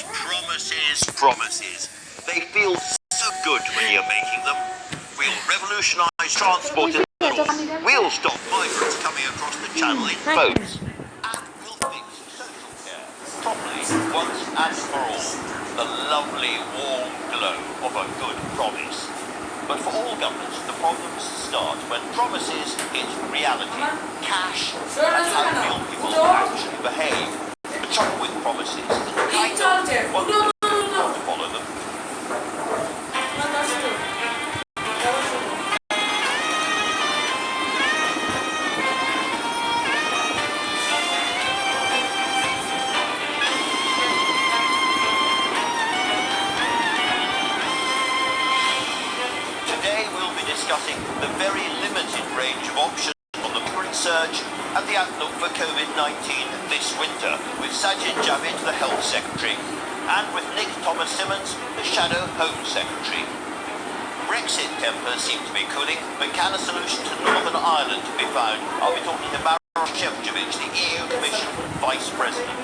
promises, promises, promises. They feel so good when you're making them. We'll revolutionise transport in the north. We'll stop migrants coming across the channel in boats. And we'll fix social care properly once and for all. The lovely warm glow of a good promise. But for all governments, the problems start when promises hit reality, cash, and how real people actually behave. The trouble with promises is the kind of what you don't follow them. Discussing the very limited range of options on the current surge and the outlook for COVID-19 this winter with Sajid Javid, the Health Secretary, and with Nick Thomas-Symonds, the Shadow Home Secretary. Brexit tempers seem to be cooling, but can a solution to Northern Ireland be found? I'll be talking to Marr, the EU Commission Vice President.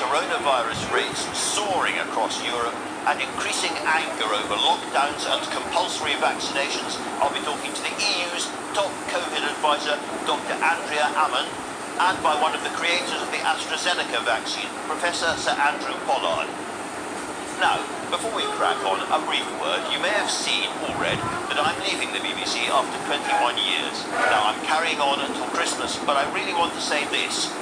Coronavirus rates soaring across Europe and increasing anger over lockdowns and compulsory vaccinations, I'll be talking to the EU's top COVID advisor, Dr. Andrea Ammon, and by one of the creators of the AstraZeneca vaccine, Professor Sir Andrew Pollard. Now, before we crack on, a brief word. You may have seen or read that I'm leaving the BBC after 21 years. Now, I'm carrying on until Christmas, but I really want to say this.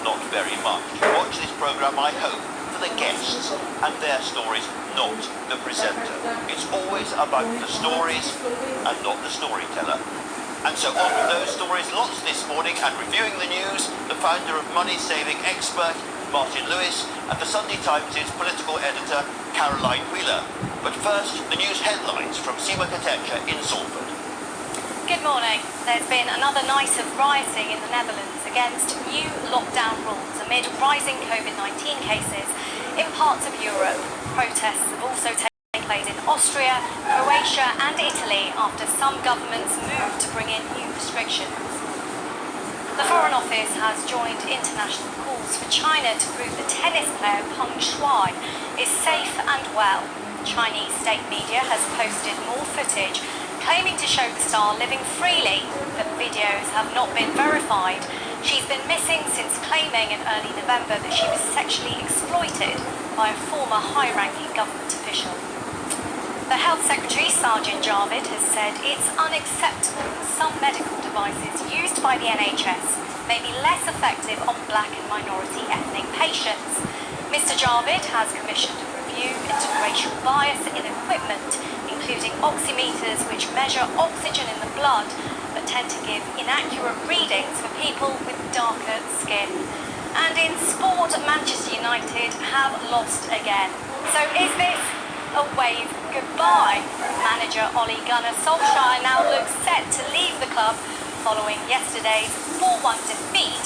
Not very much. Watch this programme, I hope, for the guests and their stories, not the presenter. It's always about the stories and not the storyteller. And so on with those stories, lots this morning, and reviewing the news, the founder of money-saving expert, Martin Lewis, and the Sunday Times' political editor, Caroline Wheeler. But first, the news headlines from Seema Katecha in Salford. Good morning. There's been another night of rioting in the Netherlands against new lockdown rules amid rising COVID-19 cases in parts of Europe. Protests have also taken place in Austria, Croatia and Italy after some governments moved to bring in new restrictions. The Foreign Office has joined international calls for China to prove the tennis player Peng Shuai is safe and well. Chinese state media has posted more footage claiming to show the star living freely, but videos have not been verified. She's been missing since claiming in early November that she was sexually exploited by a former high-ranking government official. The Health Secretary, Sajid Javid, has said it's unacceptable that some medical devices used by the NHS may be less effective on black and minority ethnic patients. Mr. Javid has commissioned a review into racial bias in equipment, including oximeters which measure oxygen in the blood but tend to give inaccurate readings for people with darker skin. And in sport, Manchester United have lost again. So is this a wave goodbye? Manager Ole Gunnar Solskjaer now looks set to leave the club following yesterday's 4-1 defeat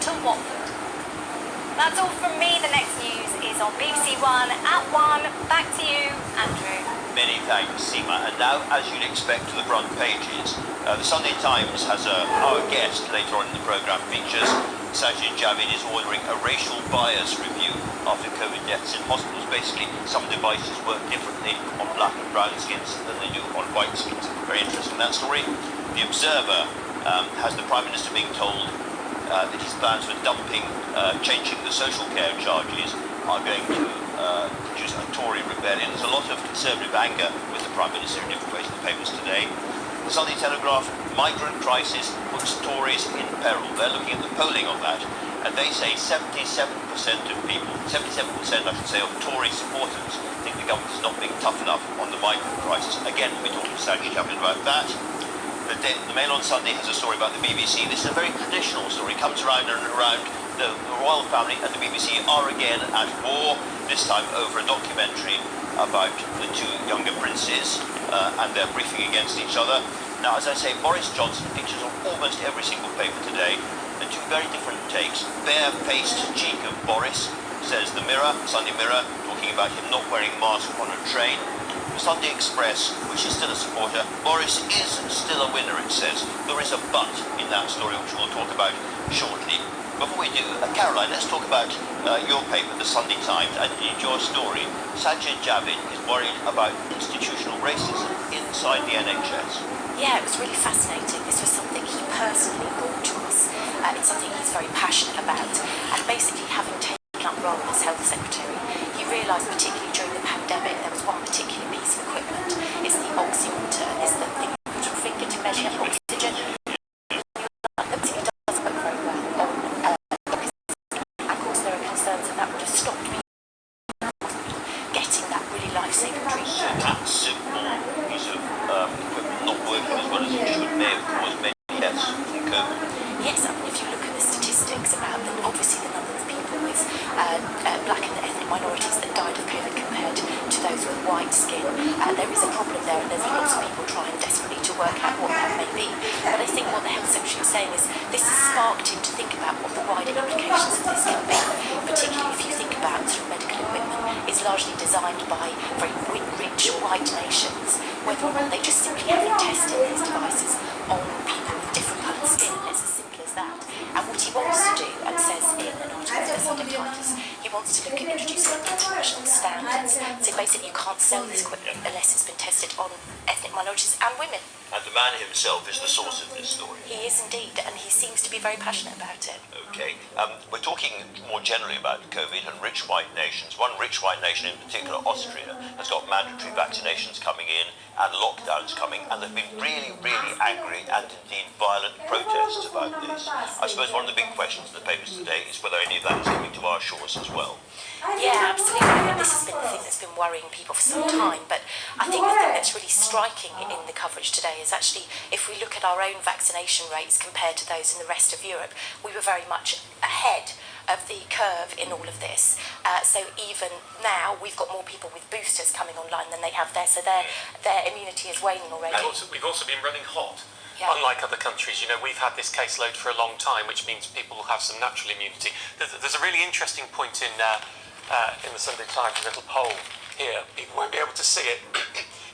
to Watford. That's all from me. The next news is on BBC One at 1. Back to you, Andrew. Many thanks, Seema. And now, as you'd expect, to the front pages. The Sunday Times has our guest later on in the programme features. Sajid Javid is ordering a racial bias review after COVID deaths in hospitals. Basically, some devices work differently on black and brown skins than they do on white skins. Very interesting, that story. The Observer has the Prime Minister being told that his plans for changing the social care charges are going to produce a Tory rebellion. There's a lot of Conservative anger with the Prime Minister in different ways in the papers today. The Sunday Telegraph, migrant crisis puts Tories in peril. They're looking at the polling on that, and they say 77% of people, 77% I should say, of Tory supporters think the government is not being tough enough on the migrant crisis. Again, we'll be talking to Sajid Javid about that. The Mail on Sunday has a story about the BBC. This is a very traditional story. It comes around and around. The royal family and the BBC are again at war, this time over a documentary about the two younger princes and their briefing against each other. Now, as I say, Boris Johnson features on almost every single paper today, and two very different takes. Bare-faced cheek of Boris, says the Mirror, Sunday Mirror, talking about him not wearing a mask on a train. The Sunday Express, which is still a supporter. Boris is still a winner, it says. There is a but in that story, which we'll talk about shortly. Before we do, Caroline, let's talk about your paper, the Sunday Times, and in your story, Sajid Javid is worried about institutional racism inside the NHS. Yeah, it was really fascinating. This was something he personally brought to us. It's something he's very passionate about. And basically, having taken up role as Health Secretary, he realised, particularly during the pandemic, there was one particular piece of equipment. It's the oximeter. It's the thing you put your finger to measure oxygen. It does work very well on and of course, there are concerns that would have stopped me getting that really life-saving treatment. So that simple piece of equipment not working as well as it should may have caused many deaths from COVID. Yes, I mean, if you look at the statistics about obviously the number of people with black and ethnic minorities that died of COVID compared to those with white skin, there is a problem there, and there's lots of people trying desperately to work out what that may be. But I think what the Health Secretary is saying is this has sparked him to think about what the wider implications of this can be, particularly if you think about sort of medical equipment is largely designed by very rich white nations, whether or not they just simply haven't tested these devices on people with different coloured skin. It's as simple as that. And what he wants to do, and says in an article in the Sunday Times, is he wants to look at introducing international standards. So basically you can't sell this equipment unless it's been tested on ethnic minorities and women. And the man himself is the source of this story. He is indeed, and he seems to be very passionate about it. Okay. We're talking more generally about COVID and rich white nations. One rich white nation in particular, Austria, has got mandatory vaccinations coming in and lockdowns coming, and there have been really, really angry and indeed violent protests about this. I suppose one of the big questions in the papers today is whether any of that is coming to our shores as well. Yeah, absolutely. I mean, this has been the thing that's been worrying people for some time, but I think the thing that's really striking in the coverage today is actually, if we look at our own vaccination rates compared to those in the rest of Europe, we were very much ahead of the curve in all of this. So even now, we've got more people with boosters coming online than they have there, so their immunity is waning already. And we've also been running hot. Yeah. Unlike other countries, we've had this caseload for a long time, which means people will have some natural immunity. There's a really interesting point in the Sunday Times, a little poll here. People won't be able to see it.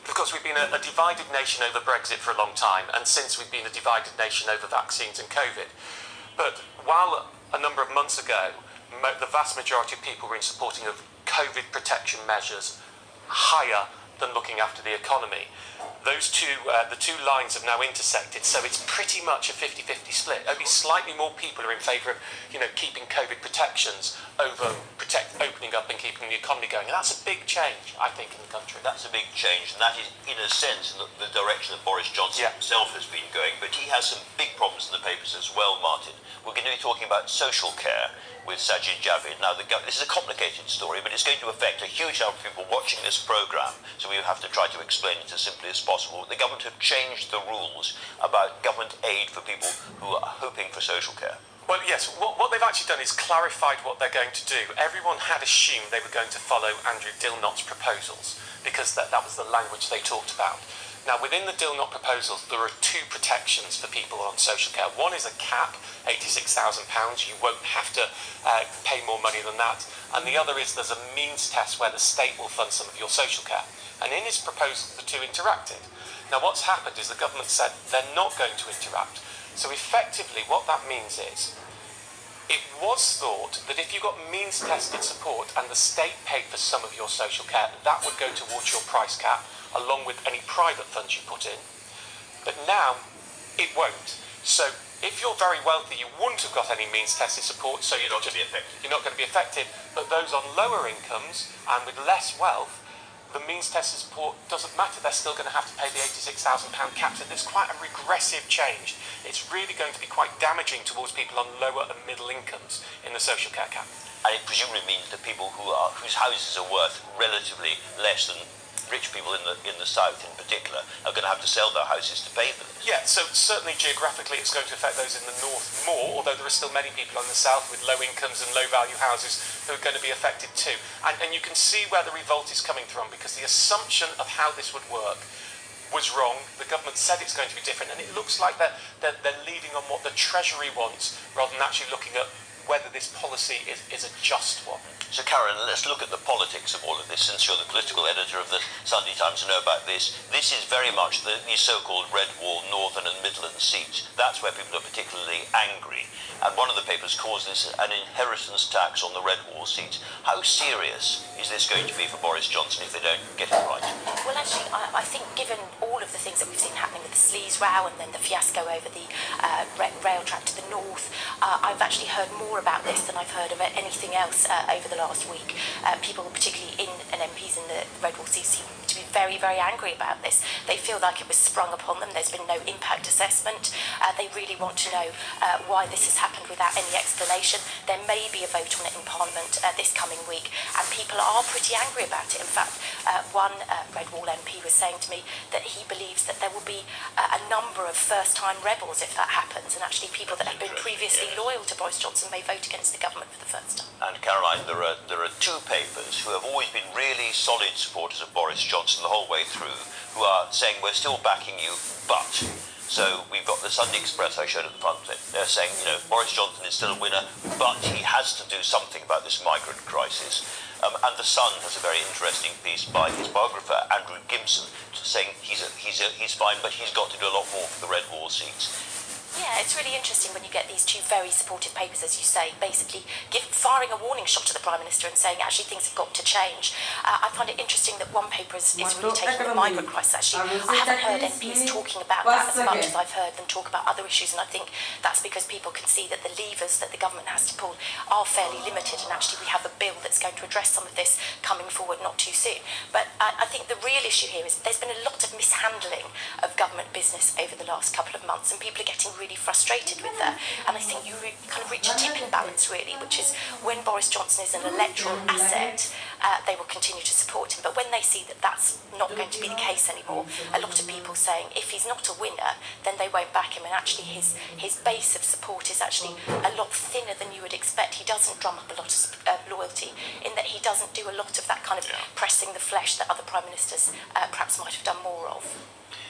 Of course, we've been a divided nation over Brexit for a long time, and since we've been a divided nation over vaccines and COVID. But while a number of months ago, the vast majority of people were in supporting of COVID protection measures higher than looking after the economy, those the two lines have now intersected, so it's pretty much a 50-50 split. Only slightly more people are in favour of, keeping COVID protections over opening up and keeping the economy going. And that's a big change, I think, in the country. That's a big change, and that is, in a sense, the direction that Boris Johnson himself has been going. But he has some big problems in the papers as well, Martin. We're going to be talking about social care with Sajid Javid. Now, this is a complicated story, but it's going to affect a huge number of people watching this programme, so we have to try to explain it as simply as possible. The government have changed the rules about government aid for people who are hoping for social care. Well, yes, what they've actually done is clarified what they're going to do. Everyone had assumed they were going to follow Andrew Dilnot's proposals, because that was the language they talked about. Now, within the Dilnot proposals, there are two protections for people on social care. One is a cap, £86,000. You won't have to pay more money than that. And the other is there's a means test where the state will fund some of your social care. And in his proposal, the two interacted. Now, what's happened is the government said they're not going to interact. So effectively, what that means is, it was thought that if you got means-tested support and the state paid for some of your social care, that would go towards your price cap, along with any private funds you put in. But now, it won't. So if you're very wealthy, you wouldn't have got any means-tested support, so you're not going to be affected. But those on lower incomes and with less wealth, the means-tested support doesn't matter. They're still going to have to pay the £86,000 cap. So there's quite a regressive change. It's really going to be quite damaging towards people on lower and middle incomes in the social care cap. And it presumably means that people whose houses are worth relatively less than rich people in the south in particular are going to have to sell their houses to pay for this. Yeah, so certainly geographically it's going to affect those in the north more, although there are still many people in the south with low incomes and low value houses who are going to be affected too. And you can see where the revolt is coming from, because the assumption of how this would work was wrong. The government said it's going to be different, and it looks like they're leading on what the Treasury wants rather than actually looking at whether this policy is a just one. So Karen, let's look at the politics of all of this, since you're the political editor of the Sunday Times and know about this. This is very much the so-called Red Wall Northern and Midland seats. That's where people are particularly angry. And one of the papers calls this an inheritance tax on the Red Wall seats. How serious is this going to be for Boris Johnson if they don't get it right? Well, actually, I think given all of the things that we've seen happening with the Sleaze row and then the fiasco over the rail track to the north, I've actually heard more about this than I've heard of anything else over the last week. People, particularly MPs in the Red Wall seats, seem to be very, very angry about this. They feel like it was sprung upon them. There's been no impact assessment. They really want to know why this has happened without any explanation. There may be a vote on it in Parliament this coming week, and people are pretty angry about it. In fact, one Red Wall MP was saying to me that he believes that there will be a number of first-time rebels if that happens, and actually people that have been previously loyal to Boris Johnson may vote against the government for the first time. And Caroline, there are two papers who have always been really solid supporters of Boris Johnson the whole way through, who are saying we're still backing you, but. So we've got the Sunday Express I showed at the front. They're saying, Boris Johnson is still a winner, but he has to do something about this migrant crisis. And the Sun has a very interesting piece by his biographer Andrew Gimson saying he's fine, but he's got to do a lot more for the Red Wall seats. Yeah, it's really interesting when you get these two very supportive papers, as you say, basically firing a warning shot to the Prime Minister and saying, actually, things have got to change. I find it interesting that one paper is really taking the migrant crisis. Actually, I haven't heard MPs talking about that as much as I've heard them talk about other issues, and I think that's because people can see that the levers that the government has to pull are fairly limited, and actually we have a bill that's going to address some of this coming forward not too soon. But I think the real issue here is there's been a lot of mishandling of government business over the last couple of months, and people are getting really frustrated with that. And I think you kind of reach a tipping balance, really, which is when Boris Johnson is an electoral asset, they will continue to support him. But when they see that that's not going to be the case anymore, a lot of people saying if he's not a winner, then they won't back him. And actually his base of support is actually a lot thinner than you would expect. He doesn't drum up a lot of loyalty, in that he doesn't do a lot of that kind of pressing the flesh that other Prime Ministers perhaps might have done more of.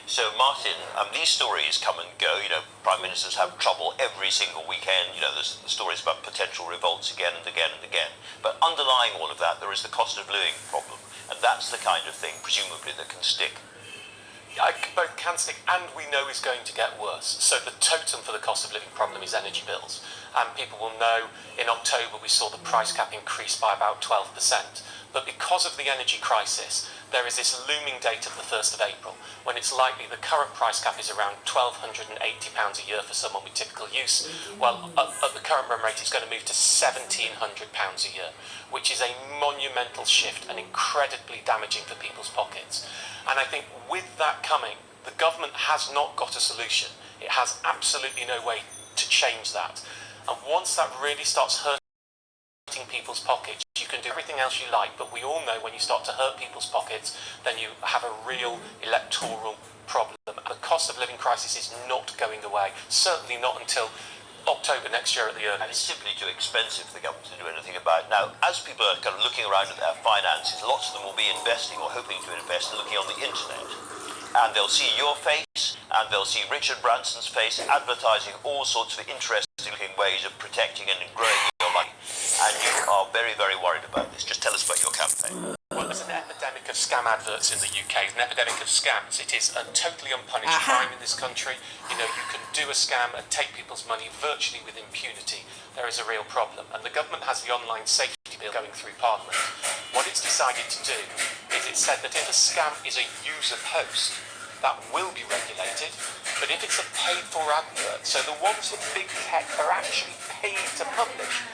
So, Martin, these stories come and go. Prime Ministers have trouble every single weekend. There's the stories about potential revolts again and again and again. But underlying all of that, there is the cost of living problem. And that's the kind of thing, presumably, that can stick. Both can stick and we know is going to get worse. So the totem for the cost of living problem is energy bills. And people will know in October we saw the price cap increase by about 12%. But because of the energy crisis, there is this looming date of the 1st of April, when it's likely the current price cap is around £1,280 a year for someone with typical use. Well, at the current run rate, it's going to move to £1,700 a year, which is a monumental shift and incredibly damaging for people's pockets. And I think with that coming, the government has not got a solution. It has absolutely no way to change that. And once that really starts hurting people's pockets, you can do everything else you like, but we all know when you start to hurt people's pockets, then you have a real electoral problem. And the cost of living crisis is not going away, certainly not until October next year at the earliest. And it's simply too expensive for the government to do anything about. Now, as people are kind of looking around at their finances, lots of them will be investing or hoping to invest and looking on the internet. And they'll see your face, and they'll see Richard Branson's face advertising all sorts of interesting ways of protecting and growing your money. And you are very, very worried about this. Just tell us about your campaign. Well, there's an epidemic of scam adverts in the UK, an epidemic of scams. It is a totally unpunished crime in this country. You can do a scam and take people's money virtually with impunity. There is a real problem. And the government has the online safety bill going through Parliament. What it's decided to do is it said that if a scam is a user post, that will be regulated. But if it's a paid-for advert, so the ones that big tech are actually paid to publish,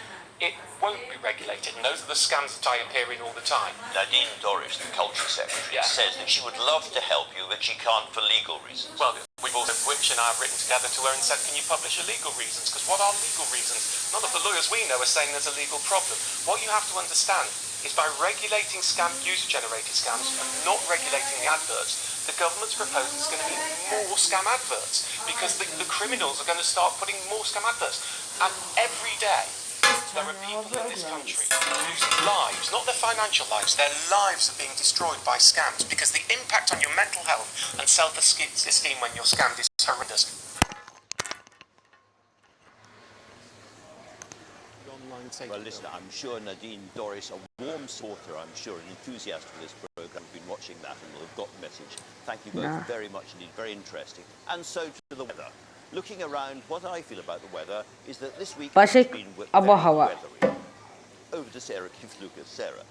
it won't be regulated, and those are the scams that I appear in all the time. Nadine Dorries, the Culture Secretary, says that she would love to help you, but she can't for legal reasons. Well, we've also, Witch and I have written together to her and said, can you publish your legal reasons? Because what are legal reasons? None of the lawyers we know are saying there's a legal problem. What you have to understand is by regulating user-generated scams and not regulating the adverts, the government's proposal is going to be more scam adverts, because the criminals are going to start putting more scam adverts. And every day, there are people in this country whose lives, not their financial lives, their lives are being destroyed by scams, because the impact on your mental health and self-esteem when you're scammed is horrendous. online safety. Well, listen, I'm sure Nadine Dorris, a warm supporter, I'm sure, an enthusiast for this programme, have been watching that and will have got the message. Thank you both very much indeed, very interesting. And so to the weather. Looking around, what I feel about the weather is that this week has Başak been very abahawa. weathery. Over to Sarah Lucas. Sarah.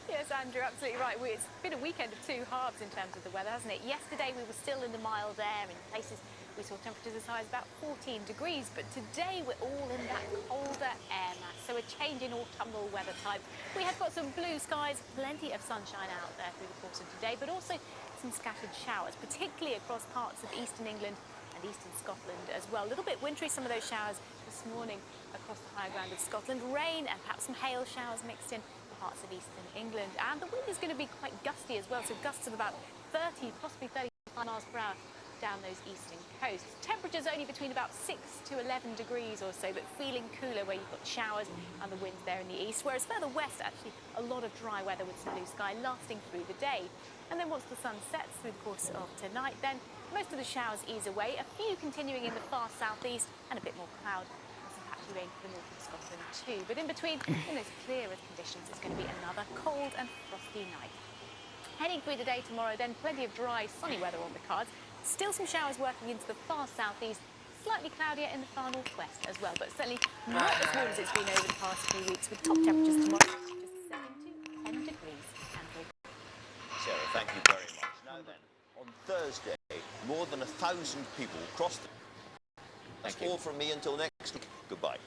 Yes, Andrew, absolutely right. It's been a weekend of two halves in terms of the weather, hasn't it? Yesterday we were still in the mild air. In places we saw temperatures as high as about 14 degrees, but today we're all in that colder air mass, so a change in autumnal weather type. We have got some blue skies, plenty of sunshine out there through the course of today, but also some scattered showers, particularly across parts of eastern England and eastern Scotland as well. A little bit wintry, some of those showers this morning across the higher ground of Scotland. Rain and perhaps some hail showers mixed in parts of eastern England, and the wind is going to be quite gusty as well, so gusts of about 30, possibly 35 miles per hour down those eastern coasts. Temperatures only between about 6 to 11 degrees or so, but feeling cooler where you've got showers and the winds there in the east, whereas further west actually a lot of dry weather with some blue sky lasting through the day. And then once the sun sets through the course of tonight, then most of the showers ease away, a few continuing in the far southeast and a bit more cloud. Rain for the north of Scotland too, but in between, in those clearer conditions, it's going to be another cold and frosty night. Heading through the day tomorrow, then plenty of dry, sunny weather on the cards. Still some showers working into the far southeast, slightly cloudier in the far northwest as well, but certainly not as warm as it's been over the past few weeks, with top temperatures tomorrow just 7 to 10 degrees. Sarah, thank you very much. Now then, on Thursday, more than 1,000 people crossed the... That's all from me until next week. Goodbye.